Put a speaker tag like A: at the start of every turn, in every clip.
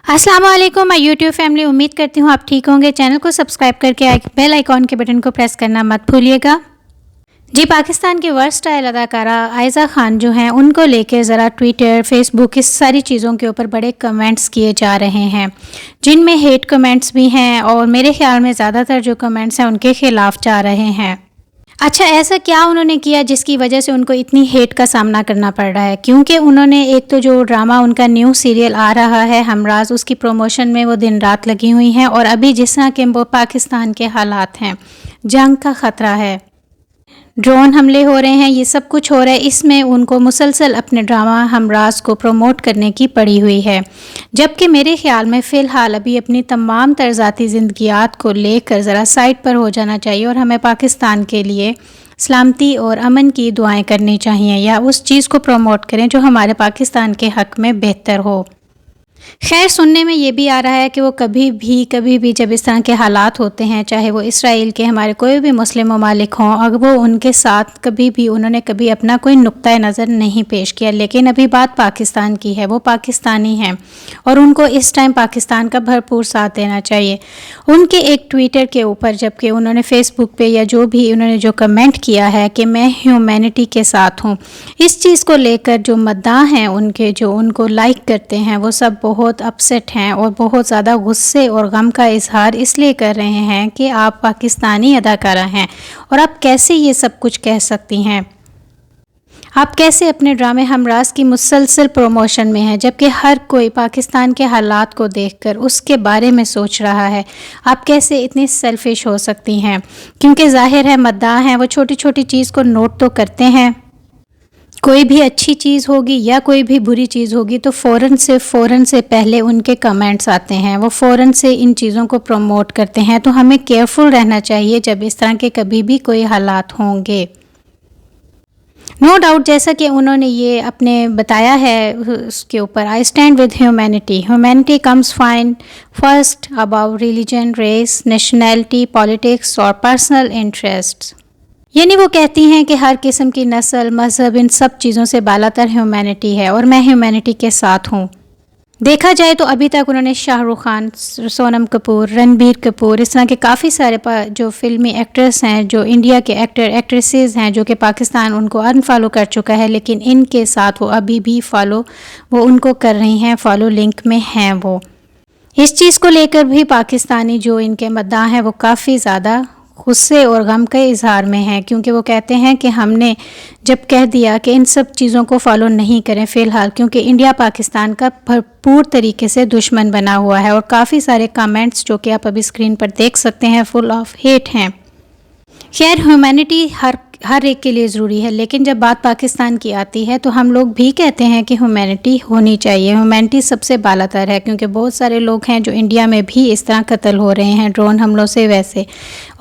A: अस्सलाम वालेकुम my YouTube family, उम्मीद करती हूँ आप ठीक होंगे। चैनल को सब्सक्राइब करके बेल आइकॉन के बटन को प्रेस करना मत भूलिएगा। जी, पाकिस्तान की वर्सटाइल अदाकारा आयज़ा खान जो हैं उनको लेके ज़रा ट्विटर, फेसबुक इस सारी चीज़ों के ऊपर बड़े कमेंट्स किए जा रहे हैं, जिनमें हेट कमेंट्स भी हैं और मेरे ख़्याल में ज़्यादातर जो कमेंट्स हैं उनके ख़िलाफ़ जा रहे हैं। अच्छा, ऐसा क्या उन्होंने किया जिसकी वजह से उनको इतनी हेट का सामना करना पड़ रहा है? क्योंकि उन्होंने एक तो जो ड्रामा उनका न्यू सीरियल आ रहा है हमराज, उसकी प्रमोशन में वो दिन रात लगी हुई हैं। और अभी जिस तरह के वो पाकिस्तान के हालात हैं, जंग का ख़तरा है, ड्रोन हमले हो रहे हैं, ये सब कुछ हो रहा है, इसमें उनको मुसलसल अपने ड्रामा हमराज को प्रमोट करने की पड़ी हुई है। जबकि मेरे ख़्याल में फ़िलहाल अभी अपनी तमाम तर्ज़ाती ज़िंदगियात को लेकर ज़रा साइड पर हो जाना चाहिए और हमें पाकिस्तान के लिए सलामती और अमन की दुआएं करनी चाहिए, या उस चीज़ को प्रमोट करें जो हमारे पाकिस्तान के हक़ में बेहतर हो। खैर, सुनने में ये भी आ रहा है कि वो कभी भी जब इस तरह के हालात होते हैं, चाहे वो इसराइल के हमारे कोई भी मुस्लिम ममालिक हों, अगर वो उनके साथ उन्होंने कभी अपना कोई नुक्ता नज़र नहीं पेश किया। लेकिन अभी बात पाकिस्तान की है, वो पाकिस्तानी हैं और उनको इस टाइम पाकिस्तान का भरपूर साथ देना चाहिए। उनके एक ट्विटर के ऊपर, जबकि उन्होंने फेसबुक पे या उन्होंने जो कमेंट किया है कि मैं ह्यूमैनिटी के साथ हूँ, इस चीज़ को लेकर जो मद्दाह हैं उनके, जो उनको लाइक करते हैं, वो सब बहुत अपसेट हैं और बहुत ज़्यादा गुस्से और गम का इजहार इसलिए कर रहे हैं कि आप पाकिस्तानी अदाकारा हैं और आप कैसे ये सब कुछ कह सकती हैं। आप कैसे अपने ड्रामे हमराज की मुसलसल प्रमोशन में हैं, जबकि हर कोई पाकिस्तान के हालात को देखकर उसके बारे में सोच रहा है। आप कैसे इतनी सेल्फिश हो सकती हैं? क्योंकि ज़ाहिर है मद्दाह हैं, वो छोटी छोटी चीज़ को नोट तो करते हैं। कोई भी अच्छी चीज़ होगी या कोई भी बुरी चीज़ होगी तो फ़ौरन से पहले उनके कमेंट्स आते हैं, वो फ़ौरन से इन चीज़ों को प्रमोट करते हैं। तो हमें केयरफुल रहना चाहिए जब इस तरह के कभी भी कोई हालात होंगे। नो डाउट, जैसा कि उन्होंने ये अपने बताया है उसके ऊपर, I stand with humanity comes fine first about religion, race, nationality, politics और पर्सनल इंटरेस्ट्स। यानी वो कहती हैं कि हर किस्म की नस्ल, मज़हब, इन सब चीज़ों से बालातर ह्यूमैनिटी है और मैं ह्यूमैनिटी के साथ हूँ। देखा जाए तो अभी तक उन्होंने शाहरुख खान, सोनम कपूर, रणबीर कपूर, इस तरह के काफ़ी सारे जो फिल्मी एक्ट्रेस हैं, जो इंडिया के एक्ट्रेसेस हैं, जो कि पाकिस्तान उनको अनफॉलो कर चुका है, लेकिन इनके साथ वो अभी भी वो उनको कर रही हैं, फॉलो लिंक में हैं। वो इस चीज़ को लेकर भी पाकिस्तानी जो इनके मद्दाह हैं वो काफ़ी ज़्यादा गुस्से और गम के इजहार में हैं, क्योंकि वो कहते हैं कि हमने जब कह दिया कि इन सब चीज़ों को फॉलो नहीं करें फ़िलहाल, क्योंकि इंडिया पाकिस्तान का भरपूर तरीके से दुश्मन बना हुआ है। और काफ़ी सारे कमेंट्स जो कि आप अभी स्क्रीन पर देख सकते हैं, फुल ऑफ हेट हैं। खैर, ह्यूमैनिटी हर एक के लिए ज़रूरी है, लेकिन जब बात पाकिस्तान की आती है तो हम लोग भी कहते हैं कि ह्यूमैनिटी होनी चाहिए। ह्यूमैनिटी सबसे बालातर है, क्योंकि बहुत सारे लोग हैं जो इंडिया में भी इस तरह कत्ल हो रहे हैं ड्रोन हमलों से वैसे,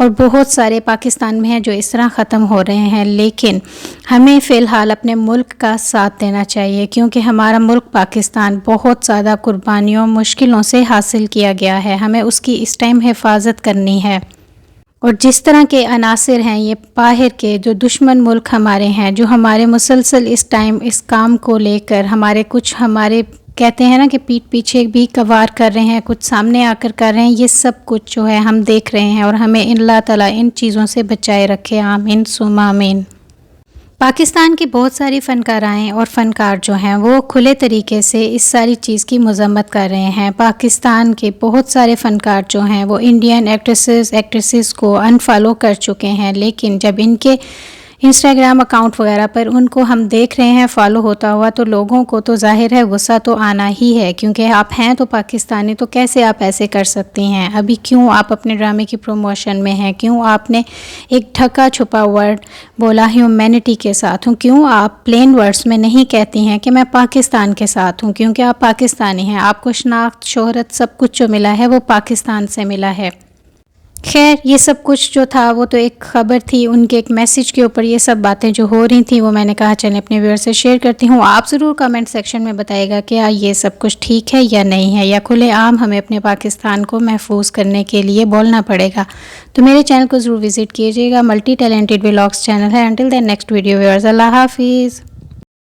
A: और बहुत सारे पाकिस्तान में हैं जो इस तरह ख़त्म हो रहे हैं। लेकिन हमें फ़िलहाल अपने मुल्क का साथ देना चाहिए, क्योंकि हमारा मुल्क पाकिस्तान बहुत ज़्यादा कुर्बानियों, मुश्किलों से हासिल किया गया है। हमें उसकी इस टाइम हिफाजत करनी है। और जिस तरह के अनासिर हैं, ये बाहर के जो दुश्मन मुल्क हमारे हैं, जो हमारे मुसलसल इस टाइम इस काम को लेकर हमारे कहते हैं ना कि पीठ पीछे भी कवार कर रहे हैं, कुछ सामने आकर कर रहे हैं, ये सब कुछ जो है हम देख रहे हैं। और हमें अल्लाह ताला इन चीज़ों से बचाए रखे, आमीन सुम्मा आमीन। पाकिस्तान की बहुत सारी फ़नकाराएँ और फ़नकार जो हैं वो खुले तरीके से इस सारी चीज़ की मज़म्मत कर रहे हैं। पाकिस्तान के बहुत सारे फ़नकार जो हैं वो इंडियन एक्ट्रेसेस को अनफॉलो कर चुके हैं, लेकिन जब इनके इंस्टाग्राम अकाउंट वगैरह पर उनको हम देख रहे हैं फॉलो होता हुआ, तो लोगों को तो ज़ाहिर है गुस्सा तो आना ही है, क्योंकि आप हैं तो पाकिस्तानी, तो कैसे आप ऐसे कर सकती हैं? अभी क्यों आप अपने ड्रामे की प्रमोशन में हैं? क्यों आपने एक ढका छुपा वर्ड बोला ह्यूमैनिटी के साथ हूँ? क्यों आप प्लेन वर्ड्स में नहीं कहती हैं कि मैं पाकिस्तान के साथ हूँ? क्योंकि आप पाकिस्तानी हैं, आपको शनाख्त, शोहरत, सब कुछ जो मिला है वो पाकिस्तान से मिला है। खैर, ये सब कुछ जो था वो तो एक ख़बर थी, उनके एक मैसेज के ऊपर ये सब बातें जो हो रही थी वो मैंने कहा चलें अपने व्यूअर से शेयर करती हूँ। आप ज़रूर कमेंट सेक्शन में बताइएगा कि ये सब कुछ ठीक है या नहीं है, या खुलेआम हमें अपने पाकिस्तान को महफूज करने के लिए बोलना पड़ेगा। तो मेरे चैनल को ज़रूर विज़िट कीजिएगा, मल्टी टैलेंटेड व्लॉग्स चैनल है। Until then next video viewers, अल्लाह हाफिज़।